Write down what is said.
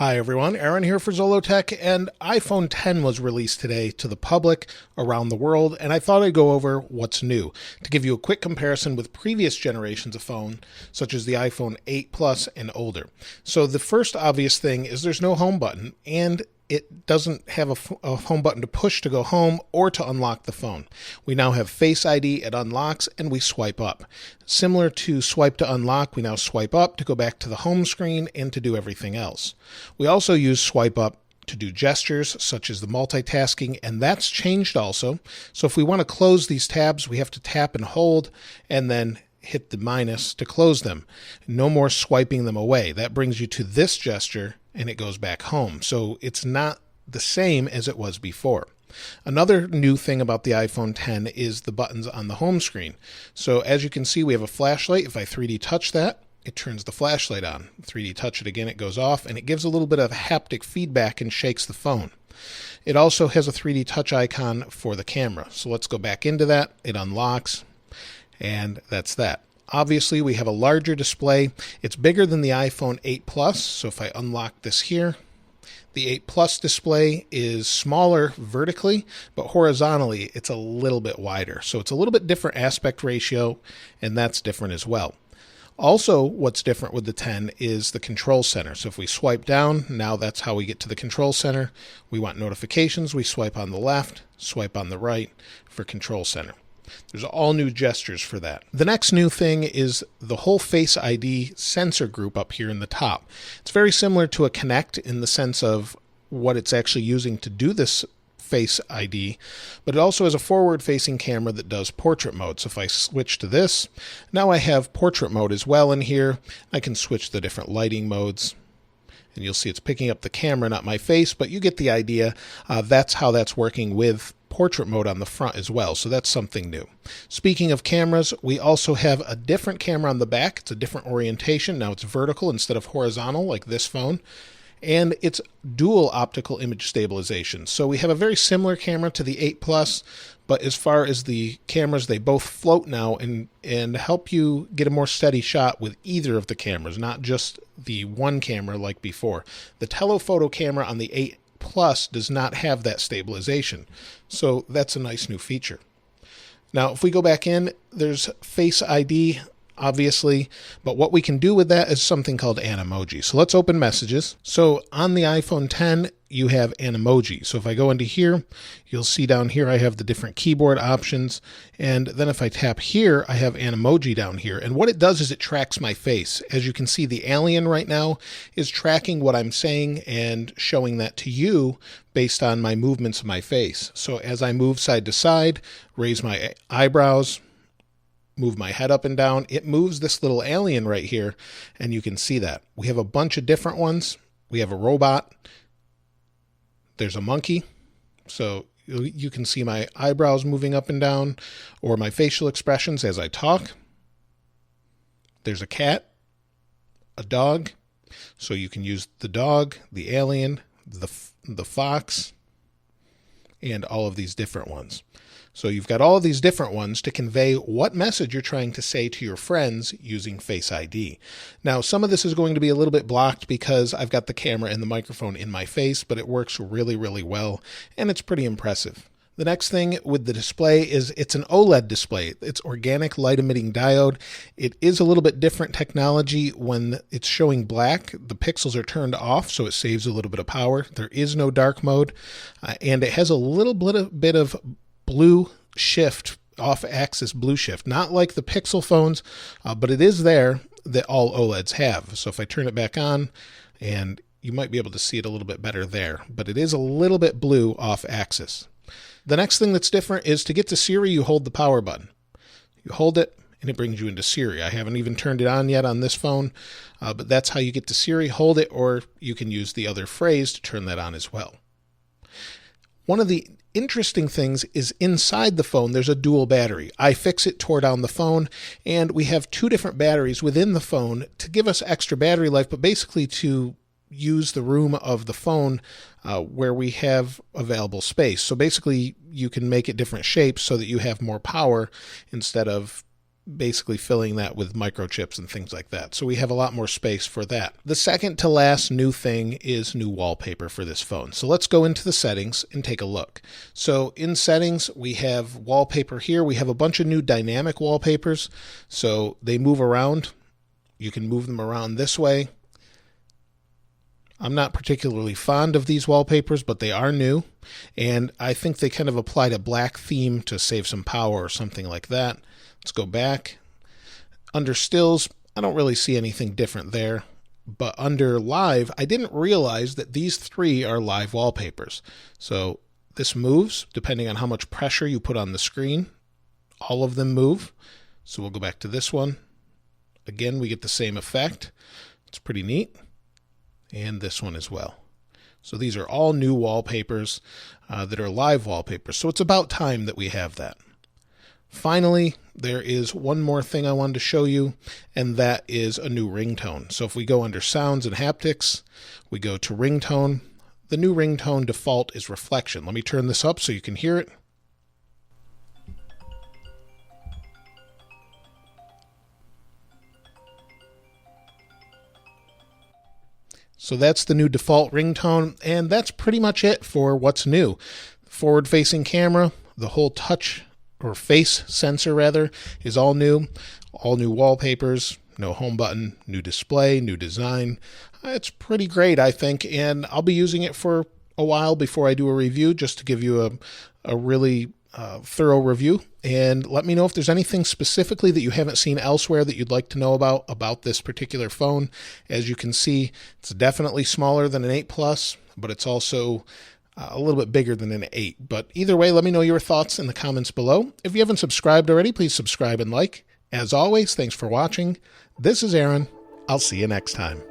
Hi everyone, Aaron here for Zollotech, and iPhone 10 was released today to the public around the world, and I thought I'd go over what's new to give you a quick comparison with previous generations of phone, such as the iPhone 8 Plus and older. So the first obvious thing is there's no home button, and it doesn't have a home button to push to go home or to unlock the phone. We now have Face ID, it unlocks, and we swipe up. Similar to swipe to unlock, we now swipe up to go back to the home screen and to do everything else. We also use swipe up to do gestures such as the multitasking, and that's changed also. So if we want to close these tabs, we have to tap and hold and then hit the minus to close them. No more swiping them away. That brings you to this gesture and it goes back home. So it's not the same as it was before. Another new thing about the iPhone 10 is the buttons on the home screen. So as you can see, we have a flashlight. If I 3D touch that, it turns the flashlight on. 3D touch it again, it goes off, and it gives a little bit of haptic feedback and shakes the phone. It also has a 3D touch icon for the camera. So let's go back into that. It unlocks, and that's that. Obviously, we have a larger display. It's bigger than the iPhone 8 Plus, so if I unlock this here, the 8 Plus display is smaller vertically, but horizontally it's a little bit wider. So it's a little bit different aspect ratio, and that's different as well. Also, what's different with the 10 is the control center. So if we swipe down, now that's how we get to the control center. We want notifications, we swipe on the left, swipe on the right for control center. There's all new gestures for that. The next new thing is the whole Face ID sensor group up here in the top. It's very similar to a Connect in the sense of what it's actually using to do this Face ID, but it also has a forward-facing camera that does portrait mode. So if I switch to this, now I have portrait mode as well in here. I can switch the different lighting modes, and you'll see it's picking up the camera, not my face, but you get the idea. That's how that's working with portrait mode on the front as well, so that's something new. Speaking of cameras, we also have a different camera on the back. It's a different orientation. Now it's vertical instead of horizontal like this phone, and it's dual optical image stabilization. So we have a very similar camera to the 8 Plus, but as far as the cameras, they both float now and help you get a more steady shot with either of the cameras, not just the one camera like before. The telephoto camera on the 8 Plus does not have that stabilization, so that's a nice new feature. Now if we go back in, there's Face ID obviously, but what we can do with that is something called Animoji. So let's open messages. So on the iPhone 10 you have Animoji. So if I go into here, you'll see down here I have the different keyboard options, and then if I tap here I have Animoji down here, and what it does is it tracks my face. As you can see, the alien right now is tracking what I'm saying and showing that to you based on my movements of my face. So as I move side to side, raise my eyebrows, move my head up and down, it moves this little alien right here, and you can see that. We have a bunch of different ones. We have a robot. There's a monkey. So you can see my eyebrows moving up and down, or my facial expressions as I talk. There's a cat, a dog. So you can use the dog, the alien, the fox, and all of these different ones. So you've got all of these different ones to convey what message you're trying to say to your friends using Face ID. Now, some of this is going to be a little bit blocked because I've got the camera and the microphone in my face, but it works really, really well, and it's pretty impressive. The next thing with the display is it's an OLED display. It's organic light emitting diode. It is a little bit different technology when it's showing black. The pixels are turned off, so it saves a little bit of power. There is no dark mode, and it has a little bit of blue shift, off-axis blue shift, not like the Pixel phones, but it is there that all OLEDs have. So if I turn it back on, and you might be able to see it a little bit better there, but it is a little bit blue off-axis. The next thing that's different is to get to Siri, you hold the power button. You hold it, and it brings you into Siri. I haven't even turned it on yet on this phone, but that's how you get to Siri. Hold it, or you can use the other phrase to turn that on as well. One of the interesting things is inside the phone there's a dual battery. iFixit tore down the phone, and we have two different batteries within the phone to give us extra battery life, but basically to use the room of the phone where we have available space. So basically you can make it different shapes so that you have more power instead of basically filling that with microchips and things like that. So we have a lot more space for that. The second to last new thing is new wallpaper for this phone. So let's go into the settings and take a look. So in settings, we have wallpaper here. We have a bunch of new dynamic wallpapers. So they move around. You can move them around this way. I'm not particularly fond of these wallpapers, but they are new. And I think they kind of applied a black theme to save some power or something like that. Let's go back. Under stills, I don't really see anything different there. But under live, I didn't realize that these three are live wallpapers. So this moves depending on how much pressure you put on the screen. All of them move. So we'll go back to this one. Again, we get the same effect. It's pretty neat. And this one as well. So these are all new wallpapers that are live wallpapers. So it's about time that we have that. Finally, there is one more thing I wanted to show you, and that is a new ringtone. So if we go under sounds and haptics, we go to ringtone. The new ringtone default is reflection. Let me turn this up so you can hear it. So that's the new default ringtone, and that's pretty much it for what's new. Forward-facing camera, the whole touch or face sensor rather, is all new wallpapers, no home button, new display, new design. It's pretty great, I think, and I'll be using it for a while before I do a review, just to give you a really thorough review. And let me know if there's anything specifically that you haven't seen elsewhere that you'd like to know about this particular phone. As you can see, it's definitely smaller than an 8 Plus, but it's also a little bit bigger than an 8. But either way, let me know your thoughts in the comments below. If you haven't subscribed already, please subscribe and like. As always, thanks for watching. This is Aaron. I'll see you next time.